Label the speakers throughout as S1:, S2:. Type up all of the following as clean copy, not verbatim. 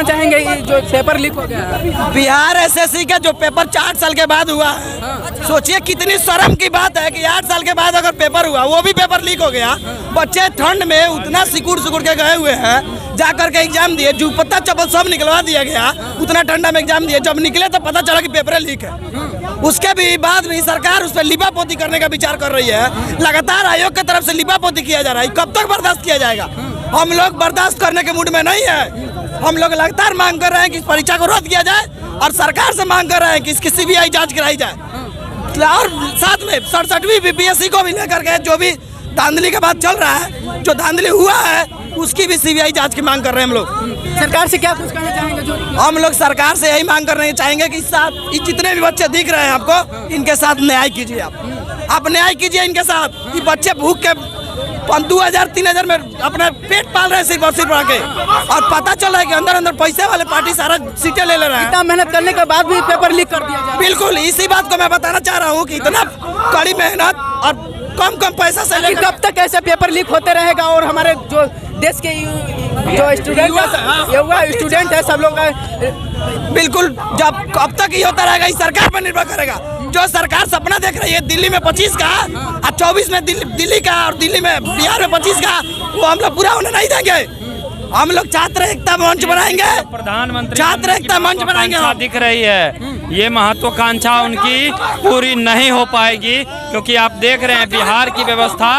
S1: चाहेंगे ये जो पेपर लीक हो गया है?
S2: बिहार एसएससी का जो पेपर 4 साल के बाद हुआ है, सोचिए कितनी शर्म की बात है कि 8 साल के बाद अगर पेपर हुआ, वो भी पेपर लीक हो गया। बच्चे ठंड में उतना सिकुड़ के गए हुए हैं, जाकर के एग्जाम दिए, जूता चप्पल सब निकलवा दिया गया, उतना ठंडा में एग्जाम दिए। जब निकले तो पता चला कि पेपर लीक है। उसके भी बाद भी सरकार उस पर लिपापोती करने का विचार कर रही है। लगातार आयोग की तरफ से लिपापोती किया जा रहा है। कब तक बर्दाश्त किया जाएगा? हम लोग बर्दाश्त करने के मूड में नहीं है। हम लोग लगातार मांग कर रहे हैं कि इस परीक्षा को रद्द किया जाए और सरकार से मांग कर रहे हैं कि इसकी सीबीआई जांच कराई जाए। और साथ में 67वीं बीपीएससी को भी लेकर के जो भी धांधली के बाद चल रहा है, जो धांधली हुआ है, उसकी भी सीबीआई जांच की मांग कर रहे हैं हम लोग।
S1: सरकार से क्या कुछ कहना चाहेंगे? जो
S2: हम लोग सरकार से यही मांग करने चाहेंगे कि साथ जितने भी बच्चे दिख रहे हैं आपको, इनके साथ न्याय कीजिए। आप न्याय कीजिए इनके साथ। ये बच्चे भूख के 2000-3000 में अपना पेट पाल रहे हैं सिर्फ और सिर्फ आके, और पता चल रहा है कि अंदर पैसे वाले पार्टी सारा सीटें ले रहे हैं।
S1: इतना मेहनत करने के बाद भी पेपर लीक कर दिया जा रहा है।
S2: बिल्कुल, इसी बात को मैं बताना चाह रहा हूँ कि इतना कड़ी मेहनत और कम पैसा से लेकर
S1: कब तक ऐसे पेपर लीक होते रहेगा? और हमारे जो देश के जो स्टूडेंट है, सब लोग
S2: बिल्कुल, जब कब तक ये होता रहेगा, इस सरकार पर निर्भर करेगा। जो सरकार सपना देख रही है दिल्ली में 25 का और 24 में दिल्ली का और दिल्ली में बिहार में 25 का, वो हम लोग पूरा होने नहीं देंगे। हम लोग छात्र एकता मंच बनाएंगे,
S3: प्रधानमंत्री
S2: छात्र एकता मंच बनाएंगे।
S3: दिख रही है, ये महत्वाकांक्षा उनकी पूरी नहीं हो पाएगी, क्योंकि आप देख रहे हैं बिहार की व्यवस्था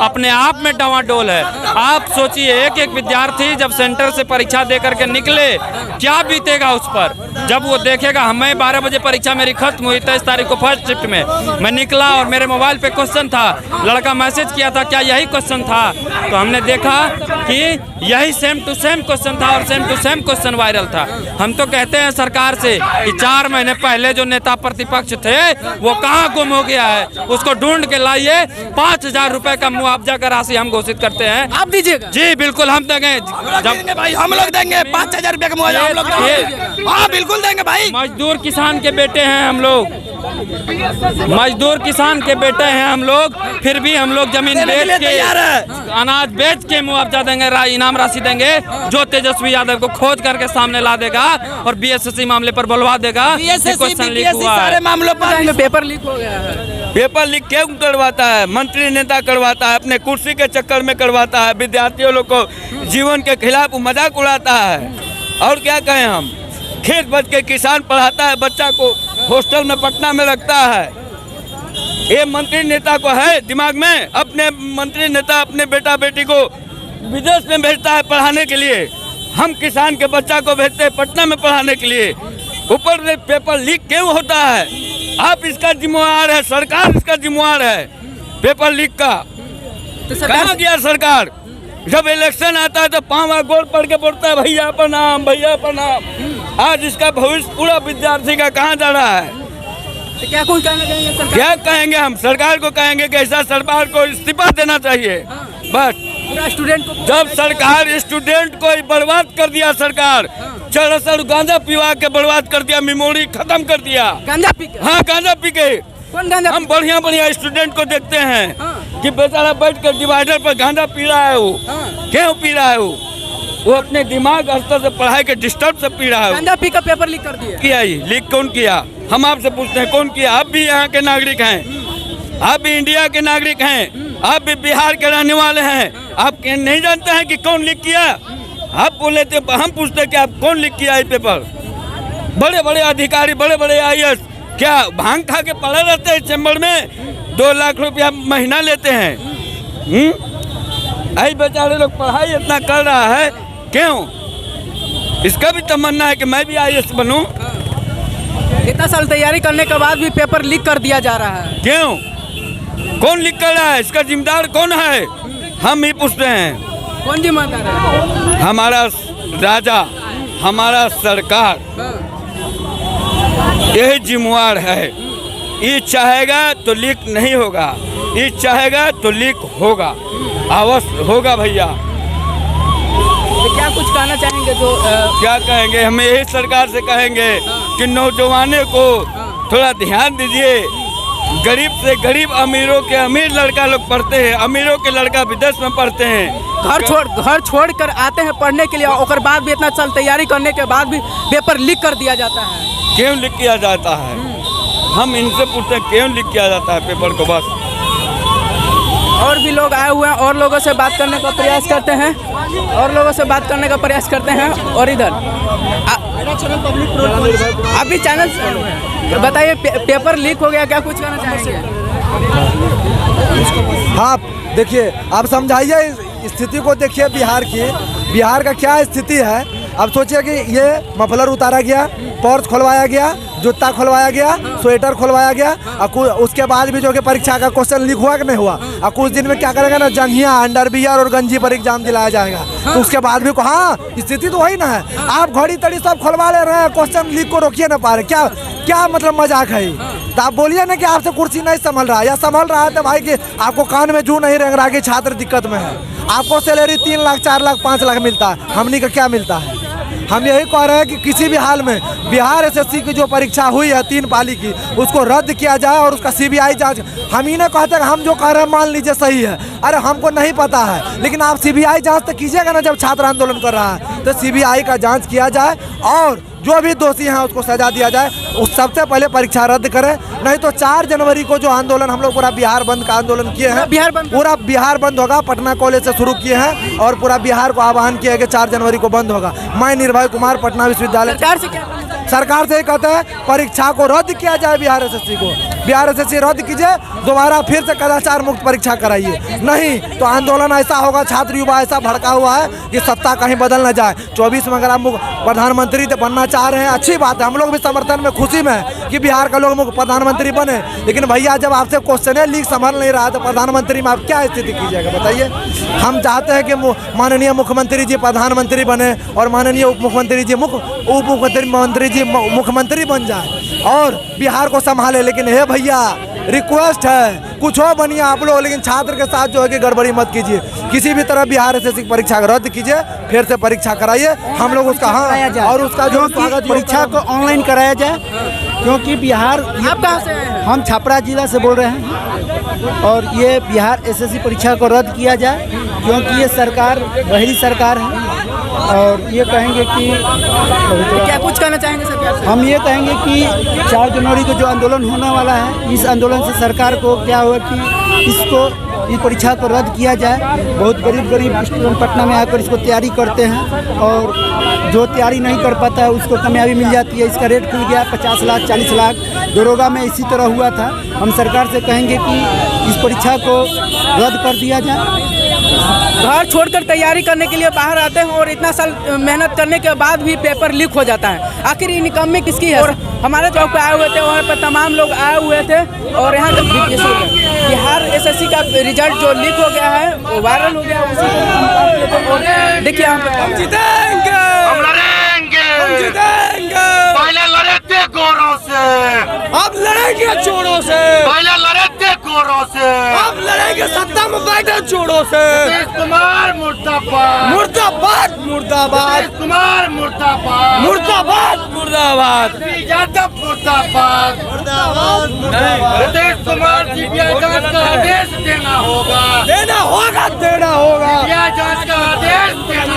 S3: अपने आप में डावाडोल है। आप सोचिए, एक एक विद्यार्थी जब सेंटर से परीक्षा दे करके निकले, क्या बीतेगा उस पर। जब वो देखेगा, हमें 12 बजे परीक्षा मेरी खत्म हुई 23 तारीख को फर्स्ट शिफ्ट में, मैं निकला और मेरे मोबाइल पे क्वेश्चन था, लड़का मैसेज किया था, क्या यही क्वेश्चन था? तो हमने देखा कि यही सेम टू सेम क्वेश्चन था और same to same question viral था। हम तो कहते हैं सरकार से कि 4 महीने पहले जो नेता प्रतिपक्ष थे वो कहाँ गुम हो गया है, उसको ढूंढ के लाइए। 5000 रुपए का मुआवजा का राशि हम घोषित करते हैं।
S1: आप दीजिएगा?
S3: जी बिल्कुल, हम देंगे।
S2: जब भाई हम लोग देंगे 5000 रुपए का मुआवजा, हम लोग देंगे। हाँ बिल्कुल देंगे भाई।
S3: मजदूर किसान के बेटे हैं हम लोग, मजदूर किसान के बेटे हैं हम लोग, फिर भी हम लोग जमीन बेच के, अनाज बेच के मुआवजा देंगे, इनाम राशि देंगे। जो तेजस्वी यादव को खोज करके सामने ला देगा और बीएसएससी मामले पर बुलवा देगा, क्वेश्चन लीक हुआ है,
S2: सारे मामलों पर
S1: पेपर लीक हो गया है।
S4: पेपर लीक क्यों करवाता है? मंत्री नेता करवाता है, अपने कुर्सी के चक्कर में करवाता है, विद्यार्थियों लोग को जीवन के खिलाफ मजाक उड़ाता है। और क्या कहें हम? खेत बच के किसान पढ़ाता है, बच्चा को हॉस्टल में पटना में रखता है। ये मंत्री नेता को है दिमाग में? अपने मंत्री नेता अपने बेटा बेटी को विदेश में भेजता है पढ़ाने के लिए, हम किसान के बच्चा को भेजते हैं पटना में पढ़ाने के लिए। ऊपर से पेपर लीक क्यों होता है? आप इसका जिम्मेवार है, सरकार इसका जिम्मेवार है पेपर लीक का।
S1: तो
S4: कहाँ गया सरकार? जब इलेक्शन आता है तो 5 बार गोल पढ़ के बोलता है भैया प्रणाम, भैया प्रणाम। आज इसका भविष्य पूरा विद्यार्थी का कहाँ जा रहा है?
S1: तो क्या कुछ कहना चाहेंगे सरकार?
S4: क्या कहेंगे हम? सरकार को कहेंगे कि ऐसा सरकार को इस्तीफा देना चाहिए। बस
S1: पूरा स्टूडेंट को,
S4: जब सरकार स्टूडेंट को बर्बाद कर दिया, सरकार चरसर गांजा पिवा के बर्बाद कर दिया, मेमोरी खत्म कर दिया।
S1: गांजा पी के?
S4: हाँ गांजा पी के।
S1: कौन गांजा?
S4: हम बढ़िया स्टूडेंट को देखते हैं कि बेचारा बैठ कर डिवाइडर पर गांजा पी रहा है। वो क्यों पी रहा है? वो अपने दिमाग स्तर से पढ़ाई के डिस्टर्ब से पी रहा है।
S1: गांजा पी का पेपर लीक कर दिया।
S4: किया ही लीक कौन किया? हम आपसे पूछते हैं कौन किया? आप भी यहाँ के नागरिक हैं, आप भी इंडिया के नागरिक हैं, आप भी बिहार के रहने वाले हैं। आप नहीं जानते हैं कि कौन लीक किया? आप बोले थे, हम पूछते कि आप कौन लीक किया ये पेपर? बड़े बड़े अधिकारी, बड़े बड़े IAS क्या भांग खा के पड़े रहते हैं चैम्बर में? 2 लाख रुपया महीना लेते हैं। ऐसे बेचारे लोग पढ़ाई इतना कर रहा है, क्यों? इसका भी तमन्ना है कि मैं भी IAS बनूं।
S1: इतना साल तैयारी करने के बाद भी पेपर लीक कर दिया जा रहा है,
S4: क्यों? कौन लीक कर रहा है? इसका जिम्मेदार कौन है? हम ही पूछते हैं।
S1: कौन जिम्मेदार है?
S4: हमारा राजा, हमारा सरकार, यही जिम्मेवार है। ये चाहेगा तो लीक नहीं होगा, ये चाहेगा तो लीक होगा, अवश्य होगा भैया।
S1: तो क्या कुछ कहना चाहेंगे? जो
S4: क्या कहेंगे? हम यही सरकार से कहेंगे कि नौजवानों को थोड़ा ध्यान दीजिए। गरीब से गरीब, अमीरों के अमीर लड़का लोग पढ़ते हैं, अमीरों के लड़का विदेश में पढ़ते हैं,
S1: घर छोड़ कर आते हैं पढ़ने के लिए, और बाद भी इतना साल तैयारी करने के बाद भी पेपर लीक कर दिया जाता है।
S4: क्यों लीक किया जाता है? हम इनसे पूछते हैं क्यों लीक किया जाता है पेपर को। बस
S1: और भी लोग आए हुए हैं, और लोगों से बात करने का प्रयास करते हैं, और इधर अभी चैनल बताइए, पेपर लीक हो गया, क्या कुछ कहना चाहेंगे?
S5: हाँ देखिए, आप समझाइए स्थिति को, देखिए बिहार का क्या स्थिति है। अब सोचिए कि ये मफलर उतारा गया, पर्स खुलवाया गया, जूता खुलवाया गया, स्वेटर खुलवाया गया, और उसके बाद भी जो कि परीक्षा का क्वेश्चन लीक हुआ कि नहीं हुआ, और कुछ दिन में क्या करेगा ना, जंघिया, अंडरवियर और गंजी पर एग्जाम दिलाया जाएगा। तो उसके बाद भी हाँ, स्थिति तो वही ना है। आप घड़ी तड़ी सब खुलवा ले रहे हैं, क्वेश्चन लीक को रोकिए ना पा रहे, क्या मतलब मजाक है? तो आप बोलिए ना कि आपसे कुर्सी नहीं संभल रहा, या संभल रहा है तो भाई कि आपको कान में जू नहीं रंग रहा कि छात्र दिक्कत में है। आपको सैलरी 3 लाख 4 लाख 5 लाख मिलता है, हमनी का क्या मिलता है? हम यही कह रहे हैं कि किसी भी हाल में बिहार एसएससी की जो परीक्षा हुई है 3 पाली की, उसको रद्द किया जाए और उसका सीबीआई जांच। हम ही नहीं कहते, हम जो कह रहे हैं मान लीजिए सही है। अरे हमको नहीं पता है, लेकिन आप सीबीआई जांच तो कीजिएगा ना। जब छात्र आंदोलन कर रहा है तो सीबीआई का जांच किया जाए, और जो भी दोषी हैं उसको सजा दिया जाए। उस सबसे पहले परीक्षा रद्द करें, नहीं तो 4 जनवरी को जो आंदोलन हम लोग पूरा बिहार बंद का आंदोलन किए हैं, पूरा बिहार बंद होगा। पटना कॉलेज से शुरू किए हैं और पूरा बिहार को आह्वान किया कि 4 जनवरी को बंद होगा। मैं निर्भय कुमार, पटना विश्वविद्यालय। सरकार से ही कहते हैं परीक्षा को रद्द किया जाए, बिहार एसएससी रद्द कीजिए, दोबारा फिर से कदाचार मुक्त परीक्षा कराइए। नहीं तो आंदोलन ऐसा होगा, छात्र युवा ऐसा भड़का हुआ है कि सत्ता कहीं बदल न जाए। 24 में अगर आप प्रधानमंत्री बनना चाह रहे हैं, अच्छी बात है, हम लोग भी समर्थन में, खुशी में कि बिहार का लोग प्रधानमंत्री बने। लेकिन भैया जब आपसे क्वेश्चन लीक संभल नहीं रहा तो प्रधानमंत्री में आप क्या स्थिति कीजिएगा बताइए? हम चाहते हैं कि माननीय मुख्यमंत्री जी प्रधानमंत्री बने और माननीय उप मुख्यमंत्री जी मुख्यमंत्री बन जाए और बिहार को संभाले। लेकिन हे भैया, रिक्वेस्ट है, कुछ हो बनिए आप लोग, लेकिन छात्र के साथ जो है कि गड़बड़ी मत कीजिए। किसी भी तरह बिहार एसएससी की परीक्षा रद्द कीजिए, फिर से परीक्षा कराइए। हम लोग उसका हाँ, और उसका जो
S6: परीक्षा को ऑनलाइन कराया जाए, क्योंकि बिहार,
S1: आप कहाँ से हैं?
S6: हम छपरा जिला से बोल रहे हैं, और ये बिहार एसएससी परीक्षा को रद्द किया जाए, क्योंकि ये सरकार बहरी सरकार है। और ये कहेंगे कि
S1: क्या कुछ कहना चाहेंगे सरकार से?
S6: हम ये कहेंगे कि 4 जनवरी को जो आंदोलन होने वाला है, इस आंदोलन से सरकार को क्या हुआ कि इस परीक्षा को रद्द किया जाए। बहुत गरीब स्टूडेंट पटना में आकर इसको तैयारी करते हैं, और जो तैयारी नहीं कर पाता है उसको कामयाबी मिल जाती है। इसका रेट खुल गया 50 लाख 40 लाख। दरोगा में इसी तरह हुआ था। हम सरकार से कहेंगे कि इस परीक्षा को रद्द कर दिया जाए।
S1: घर छोड़कर तैयारी करने के लिए बाहर आते हैं और इतना साल मेहनत करने के बाद भी पेपर लीक हो जाता है। आखिर ये निकम्मी किसकी है? और हमारे चौक पे आए हुए थे, वहाँ पर तमाम लोग आए हुए थे, और यहाँ बिहार एसएससी का रिजल्ट जो लीक हो गया है, वो वायरल हो गया। उसी को देखिए, हम
S7: जीतेंगे, हम लड़ेंगे, हम जीतेंगे। पहले लड़े थे गोरों से, अब लड़ेंगे चोरों से। पहले लड़े थे गोरों से, अब लड़ेंगे सत्ता में बैठे चोरों से। नीतीश कुमार मुर्दाबाद, मुर्दाबाद, मुर्दाबाद। नीतीश कुमार मुर्दाबाद, मुर्दाबाद, मुर्दाबाद। यादव मुर्दाबाद, मुर्दाबाद, मुर्दाबाद। नीतीश कुमार सीबीआई जांच का आदेश देना होगा, देना होगा, देना होगा। सीबीआई जांच का आदेश देना